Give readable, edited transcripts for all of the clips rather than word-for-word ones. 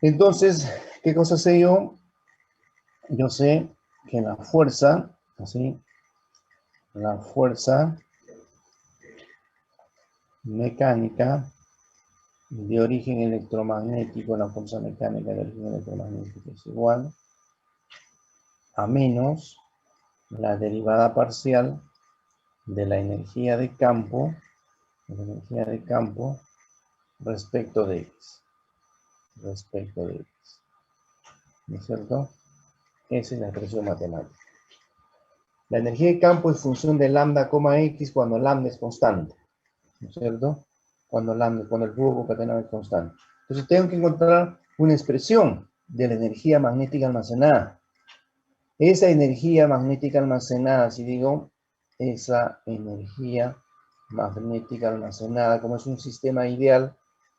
Entonces, ¿qué cosa sé yo? Yo sé que la fuerza, así, la fuerza mecánica de origen electromagnético, la fuerza mecánica de origen electromagnético es igual a menos la derivada parcial de la energía de campo, respecto de X. Respecto de X. ¿No es cierto? Esa es la expresión matemática. La energía de campo es función de lambda, X cuando lambda es constante. ¿No es cierto? Cuando el flujo concatenado es constante. Entonces tengo que encontrar una expresión de la energía magnética almacenada. Esa energía magnética almacenada, si digo, esa energía magnética almacenada, como es un sistema ideal,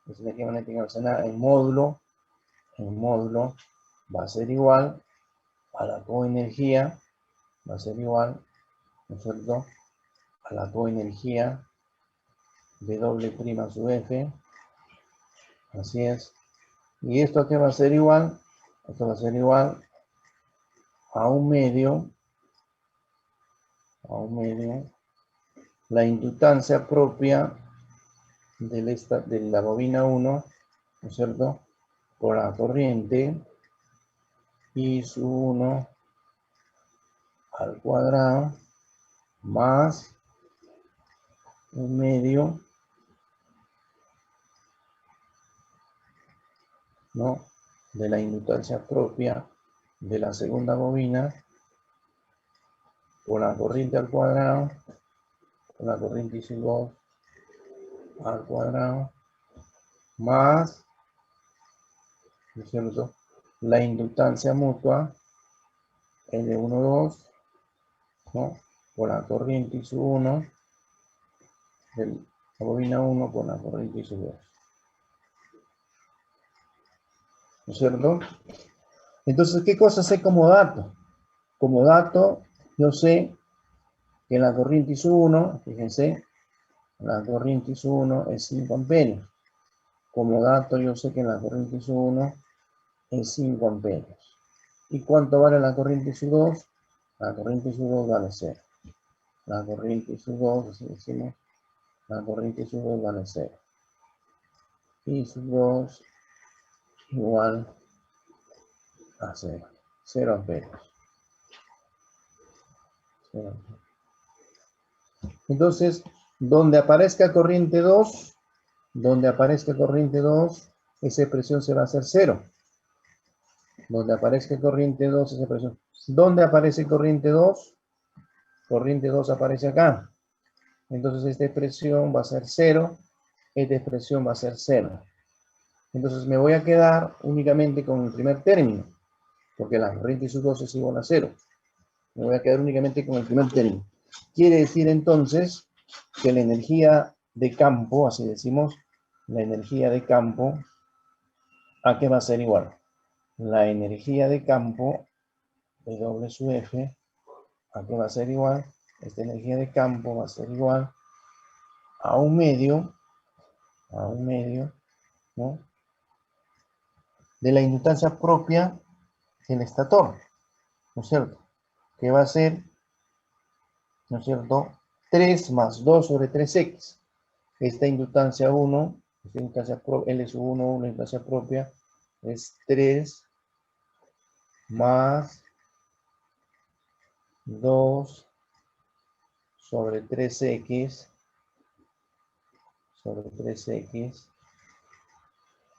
esa energía magnética almacenada en módulo va a ser igual a la coenergía, va a ser igual, ¿no es cierto?, a la coenergía W' sub F, así es. ¿Y esto a qué va a ser igual? Esto va a ser igual a un medio, la inductancia propia de la bobina 1, ¿no es cierto?, por la corriente I sub 1 al cuadrado más un medio, ¿no?, de la inductancia propia de la segunda bobina por la corriente al cuadrado, por la corriente I sub 2 al cuadrado más, ¿no es cierto?, la inductancia mutua L12, ¿no?, por la corriente I sub 1 de la bobina 1 por la corriente I sub 2. ¿No es cierto? Entonces, ¿qué cosa sé como dato? Como dato, yo sé que la corriente I sub 1, fíjense, la corriente I sub 1 es 5 amperios. Como dato, yo sé que la corriente I sub 1 es 5 amperios. ¿Y cuánto vale la corriente I sub 2? La corriente I sub 2 vale 0. La corriente I sub 2, así decimos, la corriente I sub 2 vale 0. I sub 2 igual a 0. 0 amperios. 0 amperios. Entonces, donde aparezca corriente 2, esa expresión se va a hacer 0. Donde aparezca corriente 2, esa expresión. ¿Dónde aparece corriente 2? Corriente 2 aparece acá. Entonces esta expresión va a ser 0. Esta expresión va a ser 0. Entonces me voy a quedar únicamente con el primer término, porque la corriente I sub 2 es igual a 0. Me voy a quedar únicamente con el primer término. Quiere decir entonces que la energía de campo, así decimos, la energía de campo, ¿a qué va a ser igual? La energía de campo, W sub F, ¿a qué va a ser igual? Esta energía de campo va a ser igual a un medio, ¿no?, de la inductancia propia del estator, ¿no es cierto?, que va a ser, ¿no es cierto?, 3 más 2 sobre 3x. Esta inductancia 1, esta inductancia L sub 1, la inductancia propia, es 3 más 2 sobre 3x,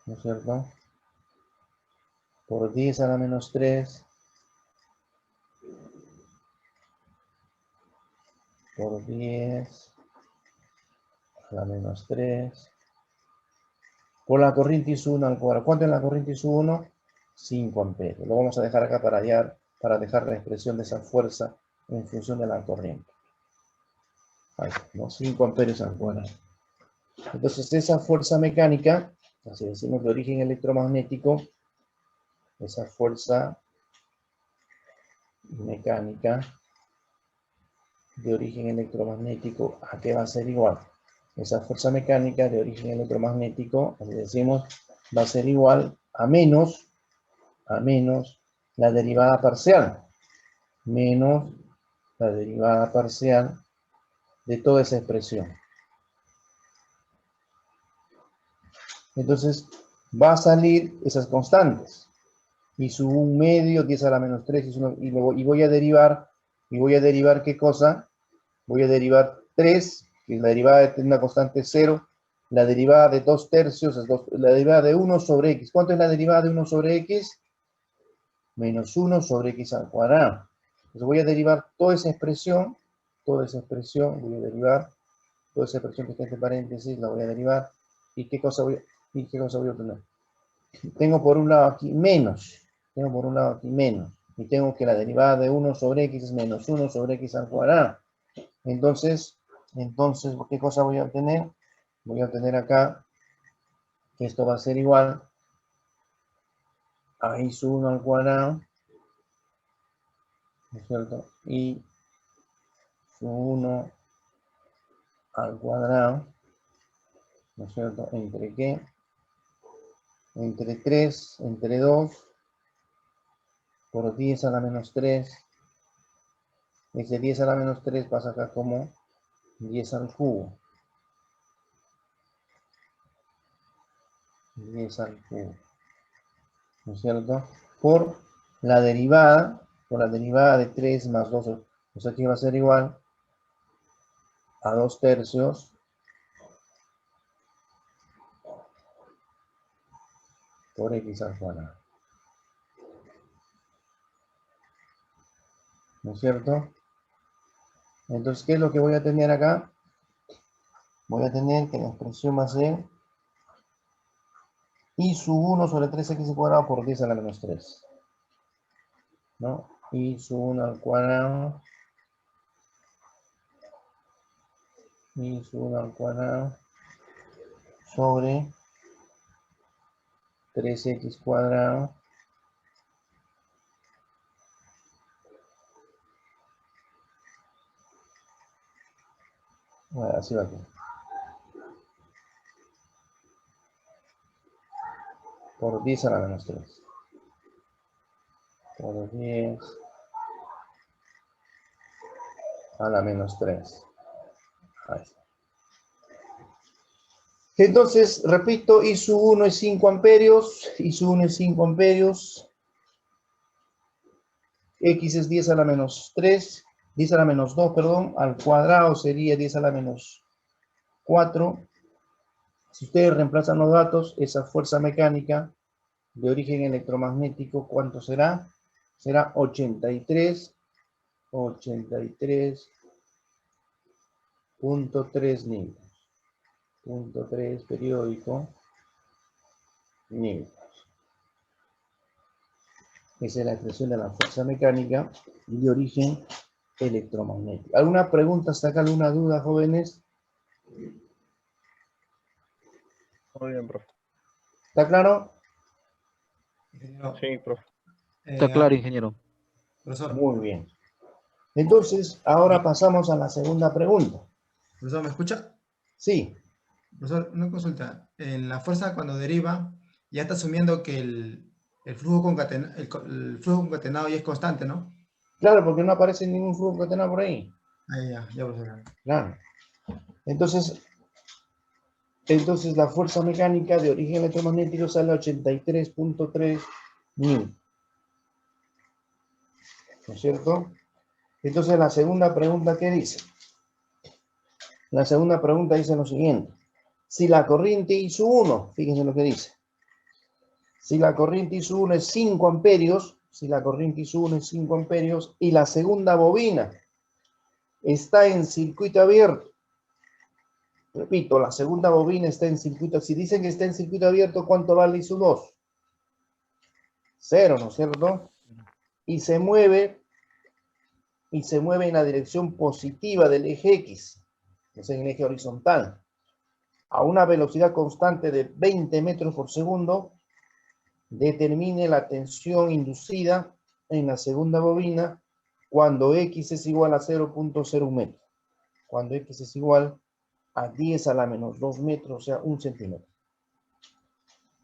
¿no es cierto?, por 10 a la menos 3, por 10 a la menos 3, por la corriente I sub 1 al cuadrado. ¿Cuánto es la corriente I sub 1? 5 amperios. Lo vamos a dejar acá para dejar la expresión de esa fuerza en función de la corriente. Ahí, ¿no? 5 amperios al cuadrado. Entonces esa fuerza mecánica, así decimos, de origen electromagnético, esa fuerza mecánica de origen electromagnético, ¿a qué va a ser igual? Esa fuerza mecánica de origen electromagnético, así decimos, va a ser igual a menos la derivada parcial, menos la derivada parcial de toda esa expresión. Entonces, va a salir esas constantes. Y su 1/2, 10 a la menos 3, y voy a derivar, ¿qué cosa? Voy a derivar 3, que es la derivada de una constante 0, la derivada de 2/3 es la derivada de 1 sobre x. ¿Cuánto es la derivada de 1 sobre x? Menos 1 sobre x al cuadrado. Entonces voy a derivar toda esa expresión, voy a derivar, toda esa expresión que está entre paréntesis, la voy a derivar. ¿Y qué cosa voy a obtener? Tengo por un lado aquí menos, y tengo que la derivada de 1 sobre x es menos 1 sobre x al cuadrado. Entonces, ¿qué cosa voy a obtener? Voy a obtener acá que esto va a ser igual a i sub 1 al cuadrado, ¿no es cierto? Y sub 1 al cuadrado, ¿no es cierto? ¿Entre qué? Entre 3, entre 2, por 10 a la menos 3. Ese 10 a la menos 3 pasa acá como 10 al cubo. 10 al cubo, ¿no es cierto? Por la derivada de 3 más 2, o sea que va a ser igual a 2/3 por x al cuadrado, ¿no es cierto? Entonces, ¿qué es lo que voy a tener acá? Voy a tener que la expresión va a ser i sub 1 sobre 3x al cuadrado por 10 a la menos 3, ¿no? I sub 1 al cuadrado, i sub 1 al cuadrado sobre 3x cuadrado bueno, así va aquí. Por 10 a la menos 3. Por 10 a la menos 3. Ahí está. Entonces, repito, I sub 1 es 5 amperios. I sub 1 es 5 amperios. X es 10 a la menos 3. 10 a la menos 2, perdón. Al cuadrado sería 10 a la menos 4. Si ustedes reemplazan los datos, esa fuerza mecánica de origen electromagnético, ¿cuánto será? Será 83.3 newtons. 0.3 periódico newtons. Esa es la expresión de la fuerza mecánica de origen electromagnético. ¿Alguna pregunta hasta acá? ¿Alguna duda, jóvenes? Muy bien, profe. ¿Está claro? Ingeniero, Sí, profe. Está claro, ingeniero. profesor, Muy bien. Entonces, ahora pasamos a la segunda pregunta. profesor, ¿me escucha? Sí, Profesor, una consulta. En la fuerza cuando deriva, ya está asumiendo que el flujo concatenado ya es constante, ¿no? claro, porque no aparece ningún flujo concatenado por ahí. Ahí ya, profesor. Claro. Entonces la fuerza mecánica de origen electromagnético sale a 83.3 newton. ¿No es cierto? Entonces la segunda pregunta, ¿qué dice? La segunda pregunta dice lo siguiente. Si la corriente I sub 1, fíjense lo que dice. Si la corriente I sub 1 es 5 amperios, y la segunda bobina está en circuito abierto. Repito, la segunda bobina está en circuito. Si dicen que está en circuito abierto, ¿cuánto vale I sub 2? 0, ¿no es cierto? Y se mueve en la dirección positiva del eje X, que es en el eje horizontal, a una velocidad constante de 20 metros por segundo. Determine la tensión inducida en la segunda bobina cuando X es igual a 0.01 metro. Cuando X es igual a 10 a la menos 2 metros, o sea, 1 centímetro.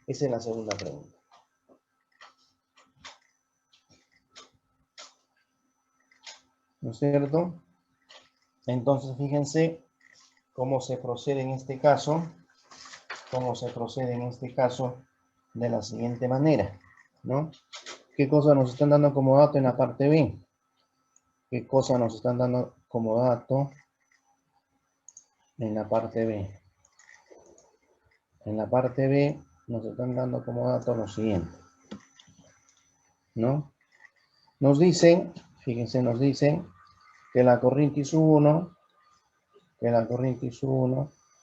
Esa es la segunda pregunta. ¿no es cierto? Entonces, fíjense cómo se procede en este caso, de la siguiente manera, ¿no? ¿Qué cosa nos están dando como dato en la parte B? ¿Qué cosa nos están dando como dato en la parte B? En la parte B nos están dando como dato lo siguiente, ¿no? Nos dicen, fíjense, nos dicen que la corriente I1, sigue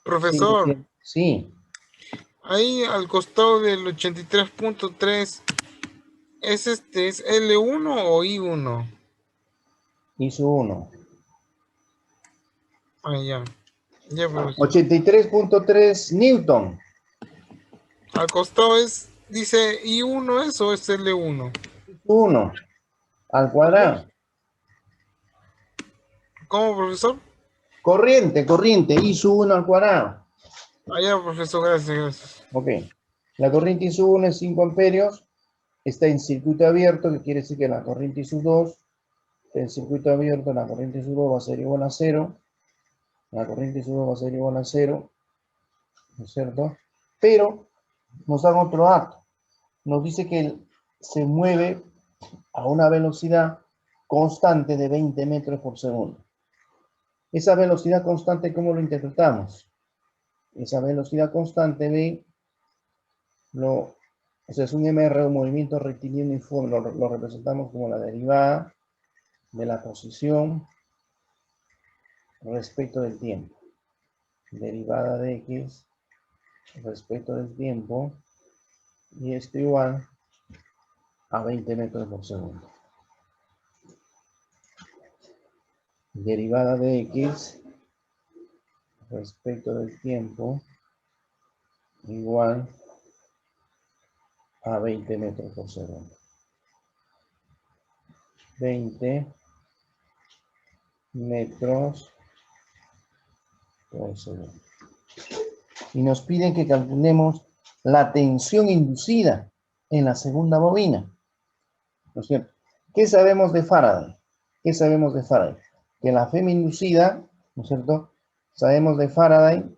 Profesor, siendo, sí, ahí al costado del 83.3, ¿es L1 o I1? I1. Ah, ya. Ya, profesor. 83.3 Newton. Al costado dice I1 eso o es L1. I1 al ¿Cómo? cuadrado. ¿Cómo, profesor? Corriente, I1 al cuadrado. Ah, ya, profesor, gracias. Ok. La corriente I1 es 5 amperios. Está en circuito abierto, que quiere decir que la corriente I2 está en circuito abierto, la corriente I2 va a ser igual a 0. La corriente I2 va a ser igual a 0, ¿no es cierto? Pero nos dan otro dato. Nos dice que se mueve a una velocidad constante de 20 metros por segundo. Esa velocidad constante, ¿cómo lo interpretamos? Esa velocidad constante o sea, es un MR, un movimiento rectilíneo uniforme, lo representamos como la derivada de la posición respecto del tiempo. Derivada de X respecto del tiempo, y esto igual a 20 metros por segundo. Derivada de X respecto del tiempo igual a 20 metros por segundo. 20 metros por segundo. Y nos piden que calculemos la tensión inducida en la segunda bobina. ¿No es cierto? ¿Qué sabemos de Faraday? ¿Qué sabemos de Faraday? Que la Fm inducida, ¿no es cierto? Sabemos de Faraday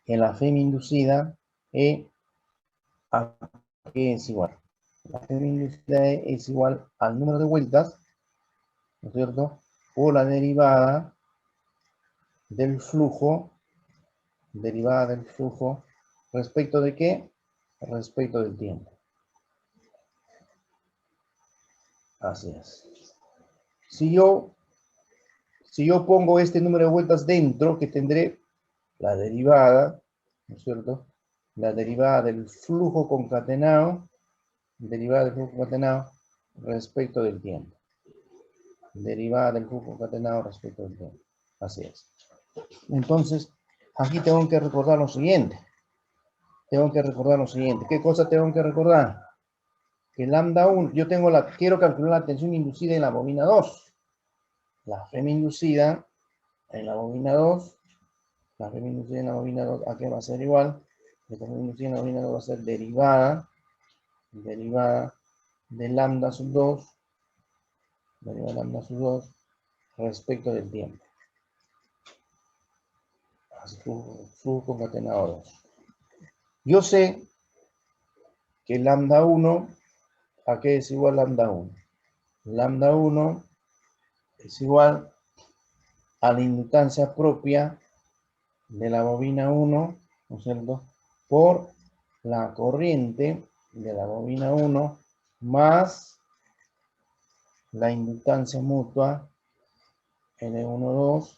que la Fm inducida a qué es igual. La Fm inducida es igual al número de vueltas, ¿no es cierto? O la derivada del flujo, ¿respecto de qué? Respecto del tiempo. Así es. Si yo pongo este número de vueltas dentro, que tendré la derivada, ¿no es cierto? La derivada del flujo concatenado, respecto del tiempo. Derivada del flujo concatenado respecto del tiempo. Así es. Entonces, aquí tengo que recordar lo siguiente. ¿Qué cosa tengo que recordar? Que lambda 1, quiero calcular la tensión inducida en la bobina 2. La Fm inducida en la bobina 2, ¿a qué va a ser igual? La Fm inducida en la bobina 2 va a ser derivada de lambda sub 2, respecto del tiempo. Así, flujo concatenado 2. Yo sé que lambda 1, ¿a qué es igual lambda 1? Lambda 1 es igual a la inductancia propia de la bobina 1, ¿no es cierto? Por la corriente de la bobina 1 más la inductancia mutua N12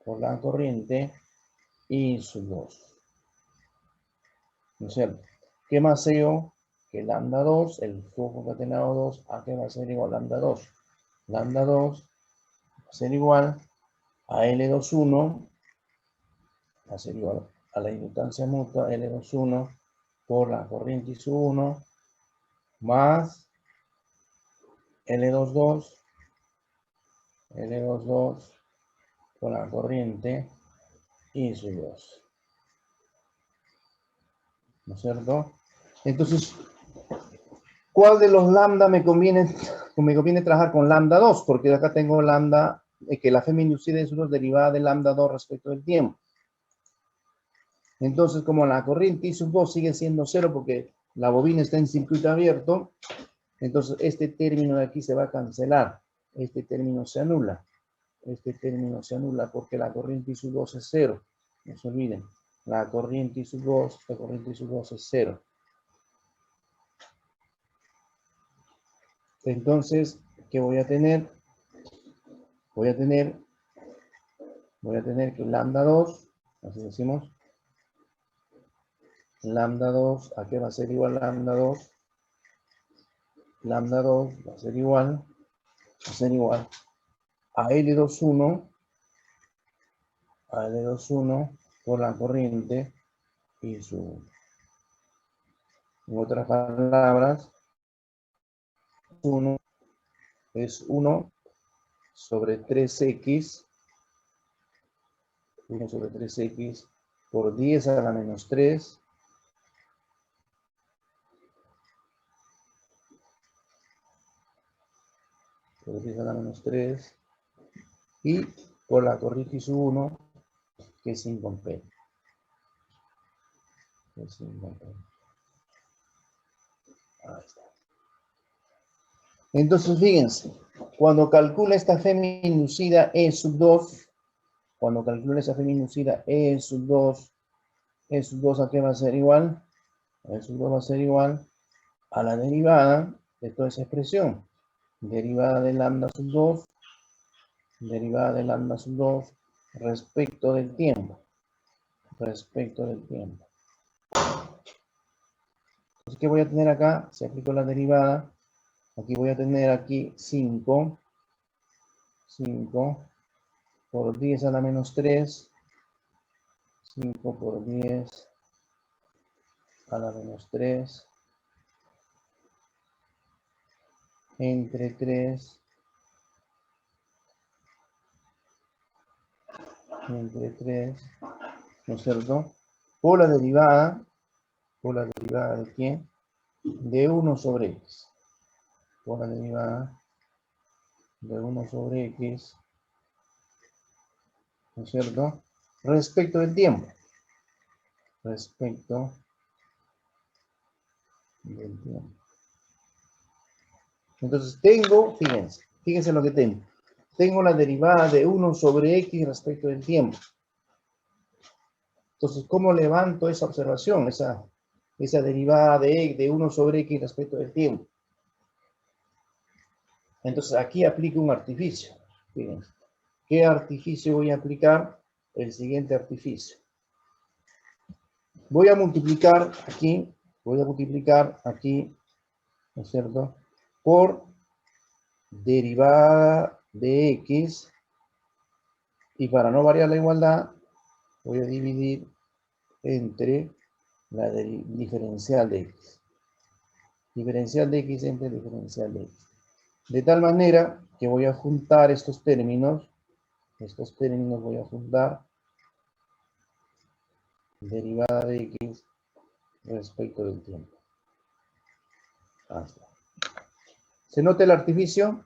por la corriente I sub 2. ¿No es cierto? ¿Qué más sé yo? Que lambda 2, el flujo concatenado 2, ¿a qué va a ser igual lambda 2? Lambda 2 va a ser igual a L21, va a ser igual a la inductancia mutua L21 por la corriente I sub 1 más L22 por la corriente I sub 2. ¿No es cierto? Entonces, ¿cuál de los lambda me conviene me conviene trabajar con lambda 2, porque acá tengo lambda, que la F inducida es 1 derivada de lambda 2 respecto del tiempo. Entonces, como la corriente I sub 2 sigue siendo 0 porque la bobina está en circuito abierto, entonces este término de aquí se va a cancelar. Este término se anula. Este término se anula porque la corriente I sub 2 es 0. No se olviden. La corriente I sub 2, la corriente I sub 2 es 0. Entonces, ¿qué voy a tener? Voy a tener que lambda 2, así decimos, lambda 2, ¿a qué va a ser igual lambda 2? Lambda 2 va a ser igual a L21, por la corriente y su, en otras palabras, 1 es 1 sobre 3x, 1 sobre 3x por 10 a la menos 3, por 10 a la menos 3, y por la corriente I sub 1, que es 5 P. Es 5 P. Ahí está. Entonces, fíjense, cuando calcula esta F minucida E sub 2, cuando calcula esa F minucida E sub 2, ¿a qué va a ser igual? E sub 2 va a ser igual a la derivada de toda esa expresión. Derivada de lambda sub 2, derivada de lambda sub 2 respecto del tiempo. Respecto del tiempo. Entonces, ¿qué voy a tener acá? Si aplico la derivada, aquí voy a tener aquí 5 por 10 a la menos 3, 5 por 10 a la menos 3, entre 3, ¿no es cierto? Por la derivada de ¿quién? De 1 sobre x. Por la derivada de 1 sobre x, ¿no es cierto? Respecto del tiempo. Respecto del tiempo. Entonces tengo, fíjense lo que tengo. Tengo la derivada de 1 sobre x respecto del tiempo. Entonces, ¿cómo levanto esa observación? Esa derivada de 1 sobre x respecto del tiempo. Entonces, aquí aplico un artificio. Fíjense. ¿Qué artificio voy a aplicar? El siguiente artificio. Voy a multiplicar aquí, ¿no es cierto? Por derivada de x. Y para no variar la igualdad, voy a dividir entre la diferencial de x. Diferencial de x entre diferencial de x. De tal manera que voy a juntar estos términos voy a juntar derivada de x respecto del tiempo. Ahí está. ¿Se nota el artificio?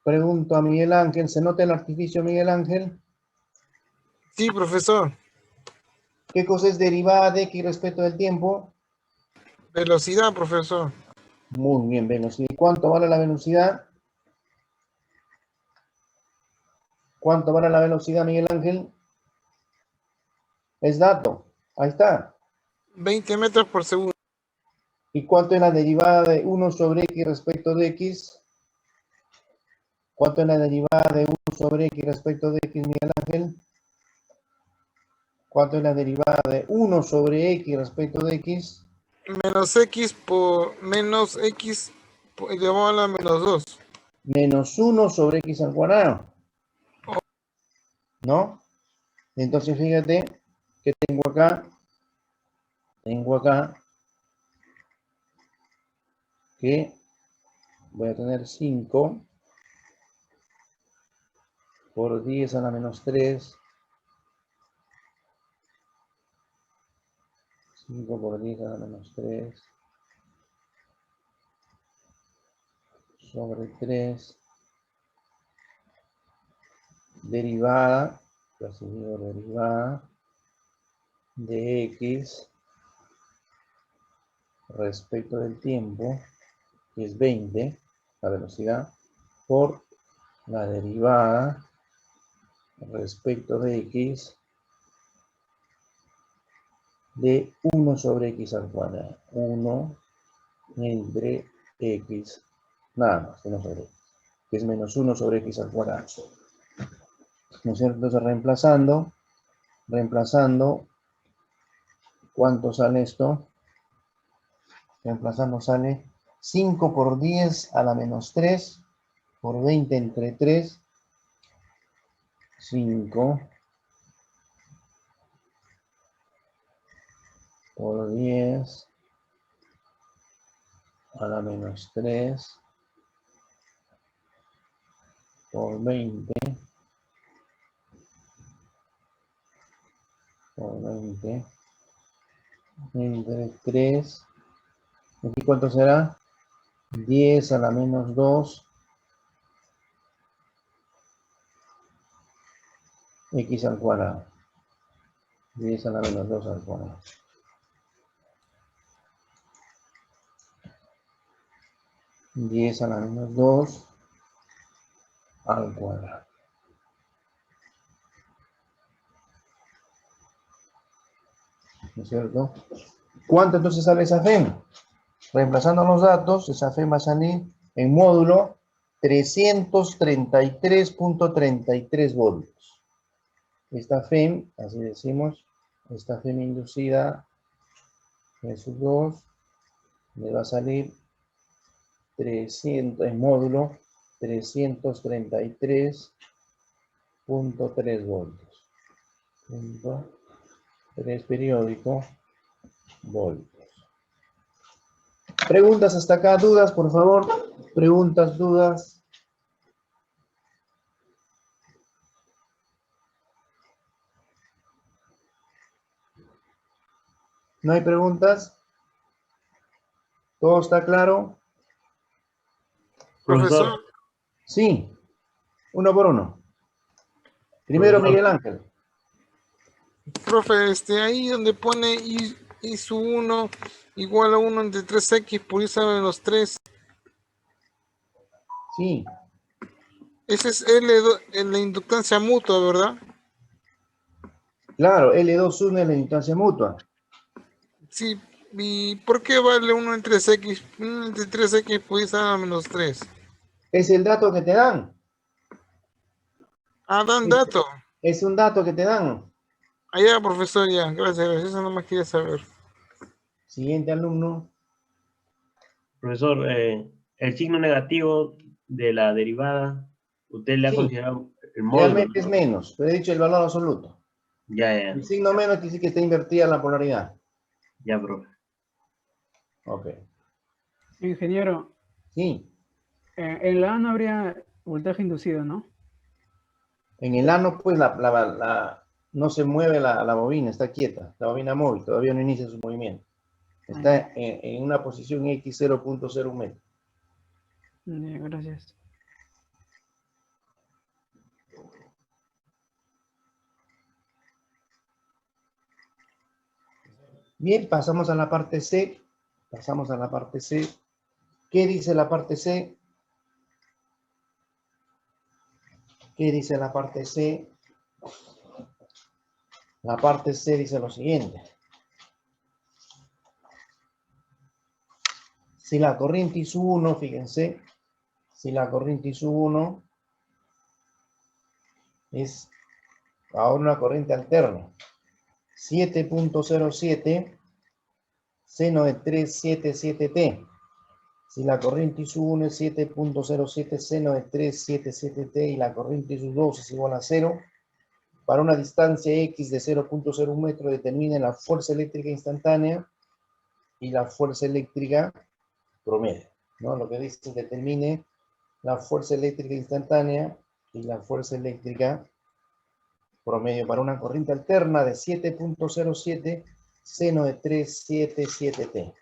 Pregunto a Miguel Ángel, ¿se nota el artificio, Miguel Ángel? Sí, profesor. ¿Qué cosa es derivada de x respecto del tiempo? Velocidad, profesor. Muy bien, velocidad. ¿Cuánto vale la velocidad? ¿Cuánto vale la velocidad, Miguel Ángel? Es dato. Ahí está. 20 metros por segundo. ¿Y cuánto es la derivada de 1 sobre x respecto de x? ¿Cuánto es la derivada de 1 sobre x respecto de x, Miguel Ángel? ¿Cuánto es la derivada de 1 sobre x respecto de x? Menos x por menos x elevado a la menos 2. Menos 1 sobre x al cuadrado. ¿No? Entonces fíjate que tengo acá que voy a tener 5 por 10 a la menos 3. 5 por 10 a la menos 3. sobre 3 derivada, casi digo derivada, de X respecto del tiempo, que es 20, la velocidad, por la derivada respecto de X de 1 sobre X al cuadrado. 1 entre X, nada más, 1 sobre X, que es menos 1 sobre X al cuadrado. ¿No es cierto? Entonces reemplazando, ¿cuánto sale esto? Reemplazando sale 5 por 10 a la menos 3 por 20 entre 3, 5 por 10 a la menos 3 por 20 por 20 entre 3. ¿Aquí cuánto será? 10 a la menos 2 X al cuadrado. 10 a la menos 2 al cuadrado. Diez a la menos 2 al cuadrado. ¿No es cierto? ¿Cuánto entonces sale esa FEM? Reemplazando los datos, esa FEM va a salir en módulo 333.33 voltios. Esta FEM, así decimos, esta FEM inducida en sus 2, le va a salir 300, en módulo 333.3 voltios. Punto 3 periódico voltios. Preguntas hasta acá, dudas, por favor. Preguntas, dudas. ¿No hay preguntas? ¿Todo está claro? Profesor, Sí. Uno por uno. Primero Miguel Ángel. profe, ahí donde pone I sub 1 igual a 1 entre 3x por I sobre los 3. Sí. Ese es L2 en la inductancia mutua, ¿verdad? Claro, L2 une la inductancia mutua. Sí. ¿Y por qué vale 1 entre 3x? 1 entre 3x por I sobre menos 3. Es el dato que te dan. Ah, dan dato. Es un dato que te dan. Allá, profesor, ya. Gracias. Eso no más quería saber. Siguiente alumno. Profesor, el signo negativo de la derivada, usted le ha Sí. considerado el módulo, Realmente ¿no? es menos. Pero he dicho el valor absoluto. Ya, El signo menos quiere decir que está invertida la polaridad. ya, profe. Ok. Ingeniero, Sí. en la A no habría voltaje inducido, ¿no? En el ano, pues, no se mueve la bobina, está quieta. La bobina móvil, todavía no inicia su movimiento. Está en una posición X 0.01 metro. Gracias. Bien, pasamos a la parte C. Pasamos a la parte C. ¿Qué dice la parte C? ¿Qué dice la parte C? La parte C dice lo siguiente. Si la corriente I sub 1, fíjense, si la corriente I sub 1 es ahora una corriente alterna, 7.07 seno de 377T. Si la corriente I sub 1 es 7.07 seno de 377T y la corriente I sub 2 es igual a 0, para una distancia X de 0.01 metro determinen la fuerza eléctrica instantánea y la fuerza eléctrica promedio, ¿no? Lo que dice es determine la fuerza eléctrica instantánea y la fuerza eléctrica promedio para una corriente alterna de 7.07 seno de 377T.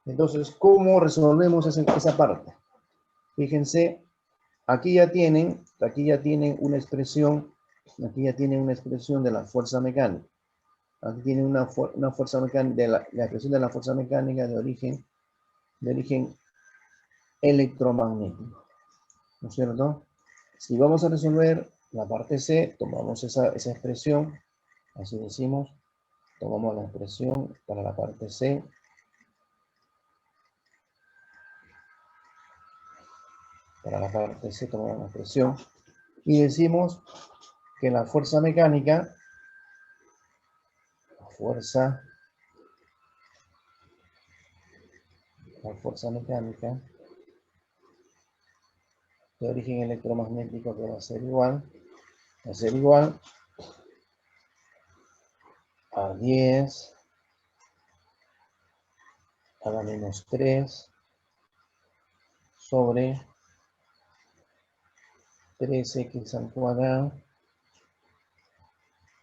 Entonces, ¿cómo resolvemos esa parte? Fíjense, aquí ya tienen una expresión, de la fuerza mecánica. Aquí tienen una fuerza mecánica, la expresión de la fuerza mecánica de origen electromagnético. ¿No es cierto? Si vamos a resolver la parte C, tomamos esa expresión, así decimos, tomamos la expresión para la parte C. Para la parte C tomamos la expresión y decimos que la fuerza mecánica, la fuerza mecánica de origen electromagnético, que va a ser igual a 10 a la menos 3 sobre 3x al cuadrado,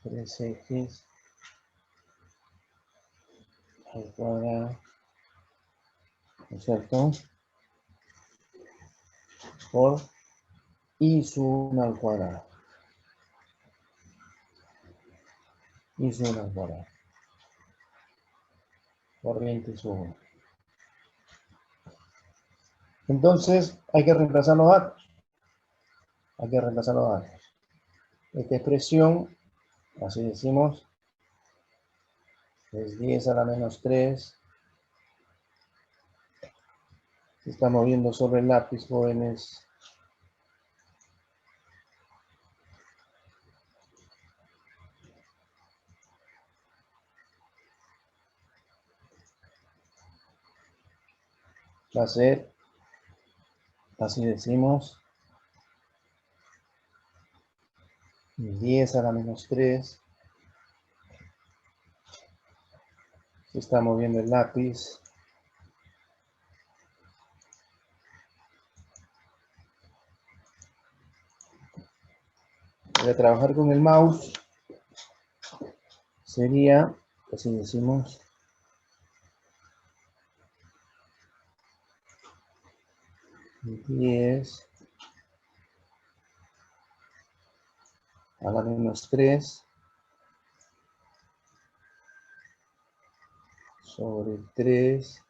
3x al cuadrado, ¿no es cierto? Por I sub 1 al cuadrado. I sub 1 al cuadrado. Corriente sub 1. Entonces, hay que reemplazar los datos. Esta expresión, así decimos, es 10 a la menos 3. Se está moviendo sobre el lápiz, jóvenes. Va a ser, así decimos, 10 a la menos 3. Se está moviendo el lápiz. Voy a trabajar con el mouse. Sería, así decimos, 10 a la menos 3 sobre 3.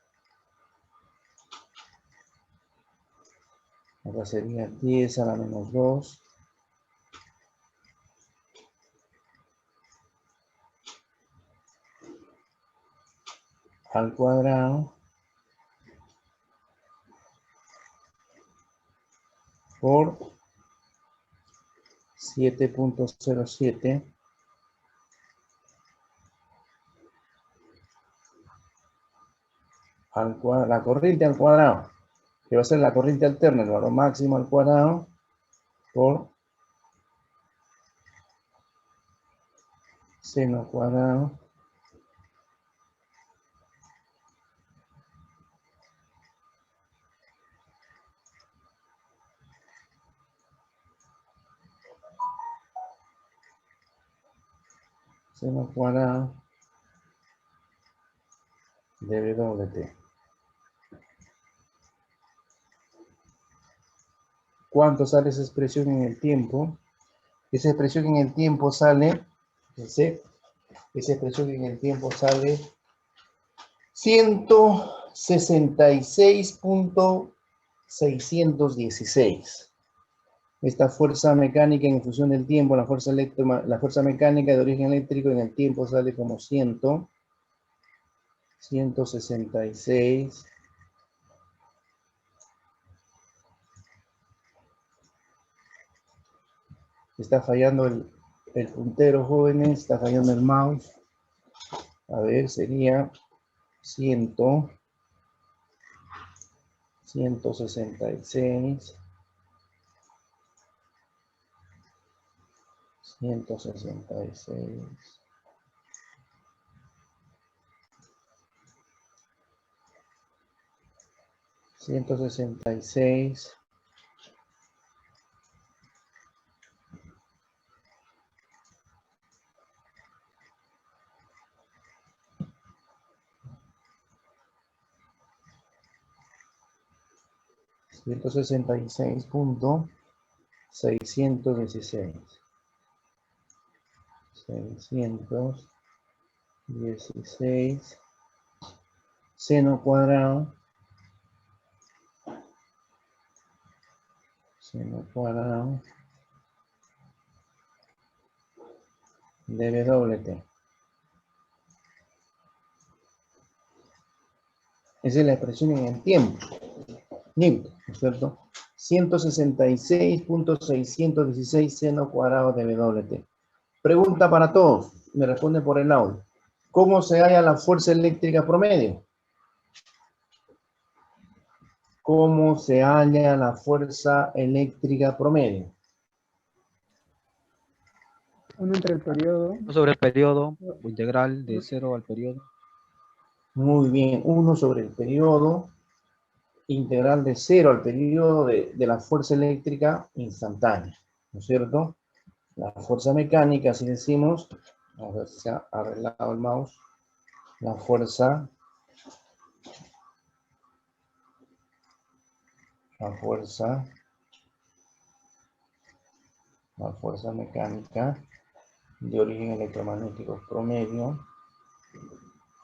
Acá sería 10 a la menos 2. Al cuadrado por 7.07 al cuadrado, la corriente al cuadrado, que va a ser la corriente alterna, el valor máximo al cuadrado, por seno al cuadrado de WT. ¿Cuánto sale esa expresión en el tiempo? Esa expresión en el tiempo sale, fíjense, esa expresión en el tiempo sale 166.616. Esta fuerza mecánica en función del tiempo, la fuerza mecánica de origen eléctrico en el tiempo sale como 166. Está fallando el puntero, jóvenes, está fallando el mouse. A ver, sería 166. 166. 166. 166.616. 616 seno cuadrado de WT. Esa es la expresión en el tiempo. Newton, ¿no es cierto? 166.616 seno cuadrado de WT. Pregunta para todos. Me responden por el audio. ¿Cómo se halla la fuerza eléctrica promedio? ¿Cómo se halla la fuerza eléctrica promedio? 1 entre el periodo. Sobre el periodo integral de 0 al periodo. Muy bien. 1 sobre el periodo integral de 0 al periodo de la fuerza eléctrica instantánea. ¿No es cierto? La fuerza mecánica, así decimos. A ver si se ha arreglado el mouse. La fuerza mecánica de origen electromagnético promedio,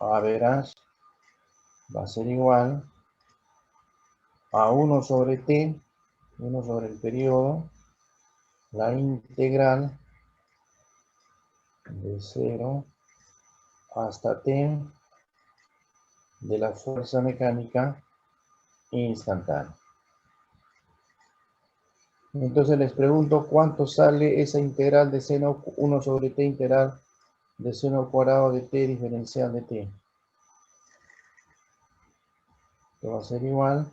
verás, va a ser igual a 1 sobre T, 1 sobre el periodo, la integral de 0 hasta T de la fuerza mecánica instantánea. Entonces les pregunto cuánto sale esa integral de seno 1 sobre T integral de seno cuadrado de T diferencial de T. Que va a ser igual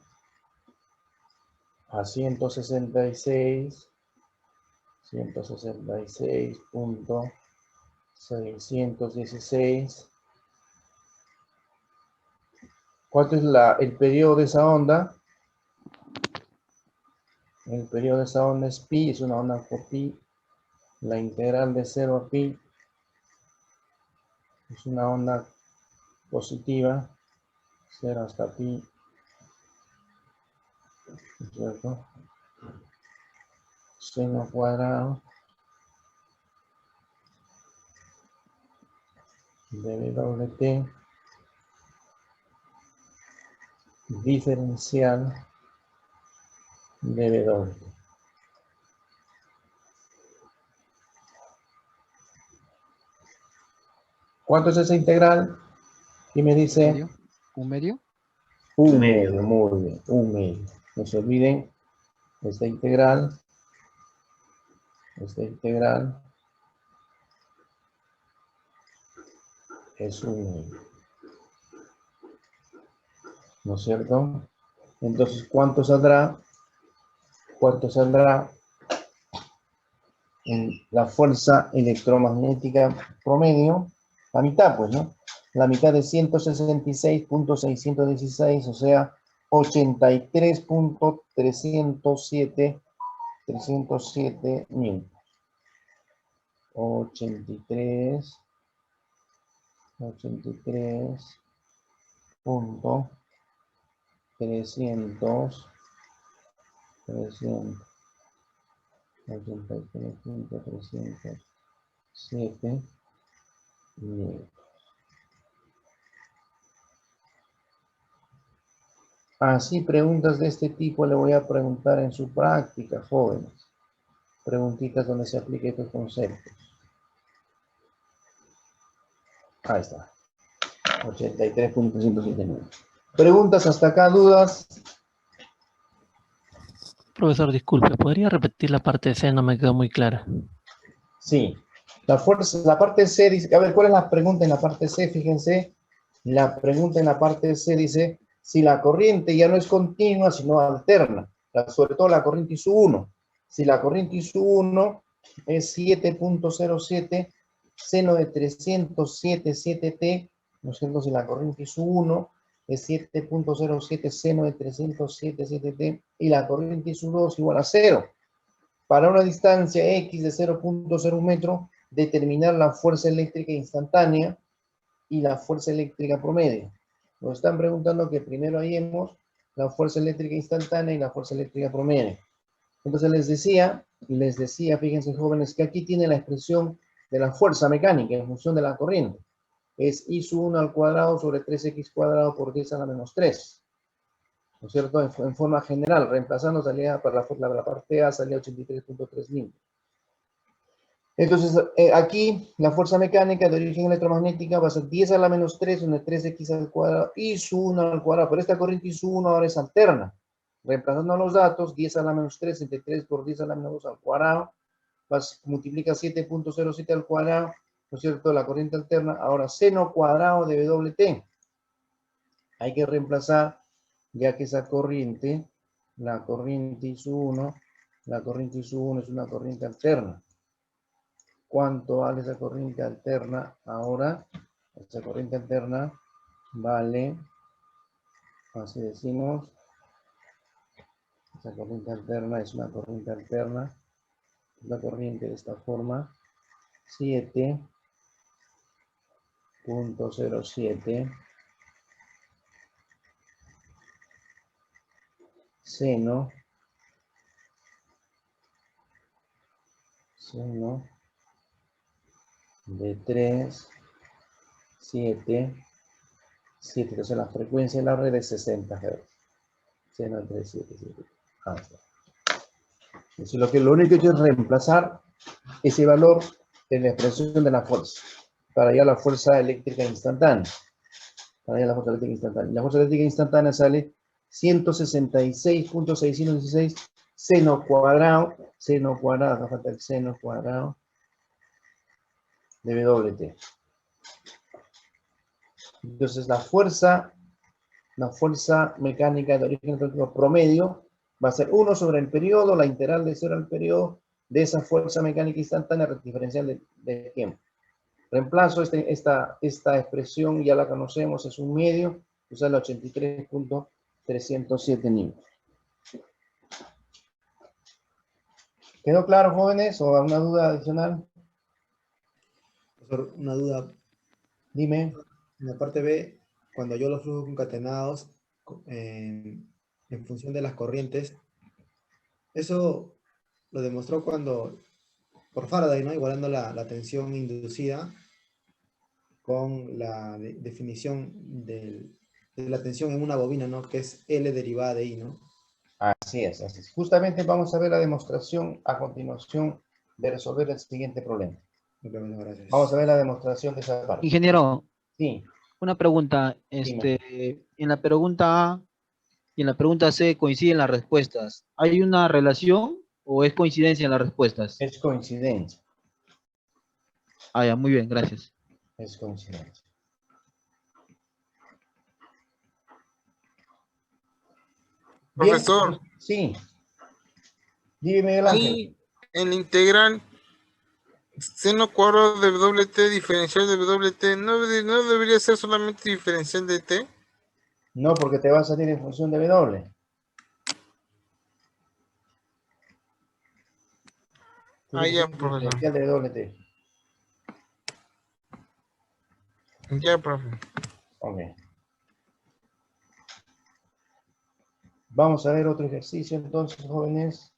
a 166.616. ¿Cuánto es el periodo de esa onda? El periodo de esa onda es pi, es una onda por pi. La integral de 0 a pi es una onda positiva, 0 hasta pi, ¿cierto? Seno cuadrado de WT diferencial de W. ¿Cuánto es esa integral? ¿Quién me dice? ¿Un medio? Un medio, muy bien, un medio. No se olviden, esta integral es un medio. ¿No es cierto? Entonces, ¿cuánto saldrá? ¿Cuánto saldrá en la fuerza electromagnética promedio? La mitad, pues, ¿no? La mitad de 166.616, o sea, 83.307 newtons. 83.307 newtons. Así, preguntas de este tipo le voy a preguntar en su práctica, jóvenes. Preguntitas donde se apliquen estos conceptos. Ahí está. 83.307. ¿Preguntas hasta acá? ¿Dudas? Profesor, disculpe, ¿podría repetir la parte C? No me quedó muy clara. Sí. La parte C dice, a ver, ¿cuál es la pregunta en la parte C? Fíjense, la pregunta en la parte C dice, si la corriente ya no es continua, sino alterna, sobre todo la corriente ISU1. Si la corriente ISU1 es 7.07 seno de 307,7T, ¿no es cierto? Si la corriente ISU1 es 7.07 seno de 307,7T y la corriente ISU2 igual a 0. Para una distancia X de 0.01 metro, determinar la fuerza eléctrica instantánea y la fuerza eléctrica promedio. Nos están preguntando que primero hallemos la fuerza eléctrica instantánea y la fuerza eléctrica promedio. Entonces les decía, fíjense jóvenes, que aquí tiene la expresión de la fuerza mecánica en función de la corriente. Es I sub 1 al cuadrado sobre 3x cuadrado por 10 a la menos 3. ¿No es cierto? En forma general, reemplazando salía para la parte A, salía 83.3 N. Entonces, aquí la fuerza mecánica de origen electromagnética va a ser 10 a la menos 3, donde 3x al cuadrado, I sub 1 al cuadrado. Pero esta corriente I sub 1 ahora es alterna. Reemplazando los datos, 10 a la menos 3 entre 3 por 10 a la menos 2 al cuadrado, multiplica 7.07 al cuadrado, ¿no es cierto? La corriente alterna, ahora seno cuadrado de WT. Hay que reemplazar, ya que esa corriente, la corriente I sub 1, es una corriente alterna. ¿Cuánto vale esa corriente alterna ahora? Esa corriente alterna vale, así decimos, esa corriente alterna es una corriente alterna, la corriente de esta forma, 7.07 seno de 3, 7, entonces la frecuencia de la red es 60 Hz. Seno de 3, 7, 7. Ahí está. Entonces lo único que he hecho es reemplazar ese valor en la expresión de la fuerza, para hallar la fuerza eléctrica instantánea. La fuerza eléctrica instantánea sale 166.616 seno cuadrado, acá falta el seno cuadrado de WT. Entonces la fuerza mecánica de origen eléctrico promedio va a ser 1 sobre el periodo, la integral de 0 al periodo de esa fuerza mecánica instantánea diferencial de tiempo. Reemplazo esta expresión, ya la conocemos, es un medio, usa el 83.307 N. ¿Quedó claro, jóvenes? ¿O alguna duda adicional? Profesor, una duda. Dime. En la parte B, cuando yo los flujos concatenados en función de las corrientes, eso lo demostró por Faraday, ¿no? Igualando la tensión inducida con la definición de la tensión en una bobina, ¿no? Que es L derivada de I, ¿no? Así es, así es. Justamente vamos a ver la demostración a continuación de resolver el siguiente problema. Gracias. Vamos a ver la demostración de esa parte. Ingeniero, Sí. una pregunta. En la pregunta A y en la pregunta C coinciden las respuestas. ¿Hay una relación o es coincidencia en las respuestas? Es coincidencia. Ah, ya, muy bien, gracias. Es coincidencia. Bien. Profesor, Sí. Dime, Miguel Ángel. ahí en la integral seno cuadrado de WT diferencial de WT, ¿no debería ser solamente diferencial de T? No, porque te va a salir en función de W. Ah, ya, profesor. Diferencial de WT. Ya, profe. Ok. Vamos a ver otro ejercicio entonces, jóvenes.